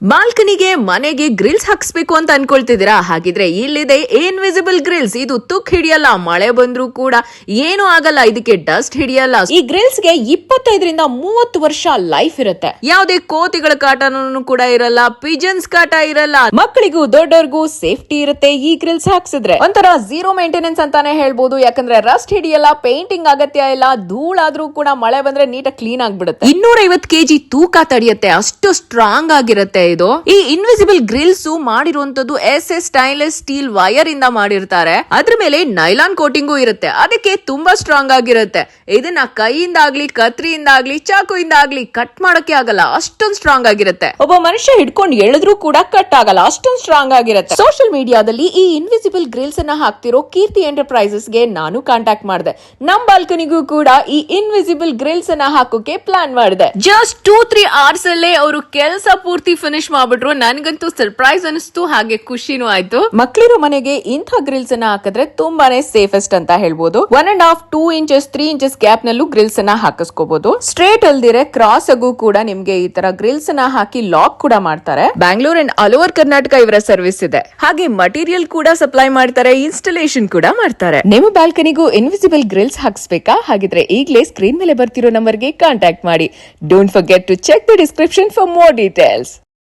ಬಾಲ್ಕನಿಗೆ ಮನೆಗೆ ಗ್ರಿಲ್ಸ್ ಹಾಕ್ಸ್ಬೇಕು ಅಂತ ಅನ್ಕೊಳ್ತಿದ್ದೀರಾ? ಹಾಗಿದ್ರೆ ಇಲ್ಲಿದೆ ಇನ್ವಿಸಿಬಲ್ ಗ್ರಿಲ್ಸ್. ಇದು ತುಕ್ ಹಿಡಿಯಲ್ಲ, ಮಳೆ ಬಂದ್ರೂ ಕೂಡ ಏನು ಆಗಲ್ಲ, ಇದಕ್ಕೆ ಡಸ್ಟ್ ಹಿಡಿಯಲ್ಲ. ಈ ಗ್ರಿಲ್ಸ್ ಗೆ 25ರಿಂದ 30 ವರ್ಷ ಲೈಫ್ ಇರುತ್ತೆ. ಯಾವುದೇ ಕೋತಿಗಳ ಕಾಟನೂ ಕೂಡ ಇರಲ್ಲ, ಪಿಜನ್ಸ್ ಕಾಟ ಇರಲ್ಲ, ಮಕ್ಕಳಿಗೂ ದೊಡ್ಡವ್ರಿಗೂ ಸೇಫ್ಟಿ ಇರುತ್ತೆ. ಈ ಗ್ರಿಲ್ಸ್ ಹಾಕ್ಸಿದ್ರೆ ಒಂಥರ ಝೀರೋ ಮೇಂಟೆನೆನ್ಸ್ ಅಂತಾನೆ ಹೇಳ್ಬೋದು. ಯಾಕಂದ್ರೆ ರಸ್ಟ್ ಹಿಡಿಯಲ್ಲ, ಪೇಂಟಿಂಗ್ ಅಗತ್ಯ ಇಲ್ಲ, ಧೂಳಾದ್ರೂ ಕೂಡ ಮಳೆ ಬಂದ್ರೆ ನೀಟಾಗಿ ಕ್ಲೀನ್ ಆಗ್ಬಿಡುತ್ತೆ. 250 kg ತೂಕ ತಡೆಯುತ್ತೆ, ಅಷ್ಟು ಸ್ಟ್ರಾಂಗ್ ಆಗಿರುತ್ತೆ. ಈ ಇನ್ವಿಸಿಬಲ್ ಗ್ರಿಲ್ಸ್ ಮಾಡಿರುವಂತದ್ದು SS ಸ್ಟೈನ್ಲೆಸ್ ಸ್ಟೀಲ್ ವೈರ್ ಇಂದ ಮಾಡಿರ್ತಾರೆ. ಅದ್ರ ಮೇಲೆ ನೈಲಾನ್ ಕೋಟಿಂಗು ಇರುತ್ತೆ, ಅದಕ್ಕೆ ತುಂಬಾ ಸ್ಟ್ರಾಂಗ್ ಆಗಿರುತ್ತೆ. ಇದನ್ನ ಕೈಯಿಂದ ಆಗ್ಲಿ, ಕತ್ರಿಯಿಂದ ಆಗ್ಲಿ, ಚಾಕುಯಿಂದ ಆಗ್ಲಿ ಕಟ್ ಮಾಡಕ್ಕೆ ಆಗಲ್ಲ, ಅಷ್ಟೊಂದು ಸ್ಟ್ರಾಂಗ್ ಆಗಿರುತ್ತೆ. ಒಬ್ಬ ಮನುಷ್ಯ ಹಿಡ್ಕೊಂಡು ಎಳೆದ್ರೂ ಕೂಡ ಕಟ್ ಆಗಲ್ಲ, ಅಷ್ಟೊಂದು ಸ್ಟ್ರಾಂಗ್ ಆಗಿರುತ್ತೆ. ಸೋಷಿಯಲ್ ಮೀಡಿಯಾದಲ್ಲಿ ಈ ಇನ್ವಿಸಿಬಲ್ ಗ್ರಿಲ್ಸ್ ಅನ್ನ ಹಾಕ್ತಿರೋ ಕೀರ್ತಿ ಎಂಟರ್ಪ್ರೈಸಸ್ ಗೆ ನಾನು ಕಾಂಟ್ಯಾಕ್ಟ್ ಮಾಡಿದೆ. ನಮ್ ಬಾಲ್ಕನಿಗೂ ಕೂಡ ಈ ಇನ್ವಿಸಿಬಲ್ ಗ್ರಿಲ್ಸ್ ಅನ್ನ ಹಾಕೋಕೆ ಪ್ಲಾನ್ ಮಾಡಿದೆ. ಜಸ್ಟ್ 2-3 hours ಅಲ್ಲೇ ಅವರು ಕೆಲಸ ಪೂರ್ತಿ ಫಿನಿಶ್ ಮಾಡ್ಬಿಟ್ರು. ನನ್ಗಂತೂ ಸರ್ಪ್ರೈಸ್ ಅನಿಸ್ತು, ಹಾಗೆ ಖುಷಿನೂ ಆಯ್ತು. ಮಕ್ಕಳಿರೋ ಮನೆಗೆ ಇಂಥ ಗ್ರಿಲ್ಸ್ ಅನ್ನ ಹಾಕಿದ್ರೆ ತುಂಬಾನೇ ಸೇಫೆಸ್ಟ್ ಅಂತ ಹೇಳ್ಬೋದು. 1.5-2 inches 3 inches ಗ್ಯಾಪ್ ನಲ್ಲೂ ಗ್ರಿಲ್ಸ್ ಅನ್ನ ಹಾಕಿಸ್ಕೋಬಹುದು. ಸ್ಟ್ರೇಟ್ ಅಲ್ದಿರೆ ಕ್ರಾಸ್ ಆಗು ಕೂಡ ನಿಮ್ಗೆ ಈ ತರ ಗ್ರಿಲ್ಸ್ ಅನ್ನ ಹಾಕಿ ಲಾಕ್ ಕೂಡ ಮಾಡ್ತಾರೆ. Bangalore and all over Karnataka ಇವರ ಸರ್ವಿಸ್ ಇದೆ. ಹಾಗೆ ಮಟೀರಿಯಲ್ ಕೂಡ ಸಪ್ಲೈ ಮಾಡ್ತಾರೆ, ಇನ್ಸ್ಟಾಲೇಷನ್ ಕೂಡ ಮಾಡ್ತಾರೆ. ನಿಮ್ಮ ಬಾಲ್ಕನಿಗೂ ಇನ್ವಿಸಿಬಲ್ ಗ್ರಿಲ್ಸ್ ಹಾಕ್ಸ್ಬೇಕಾ? ಹಾಗಿದ್ರೆ ಈಗಲೇ ಸ್ಕ್ರೀನ್ ಮೇಲೆ ಬರ್ತಿರೋ ನಂಬರ್ಗೆ ಕಾಂಟ್ಯಾಕ್ಟ್ ಮಾಡಿ. Don't forget to check the description for more details.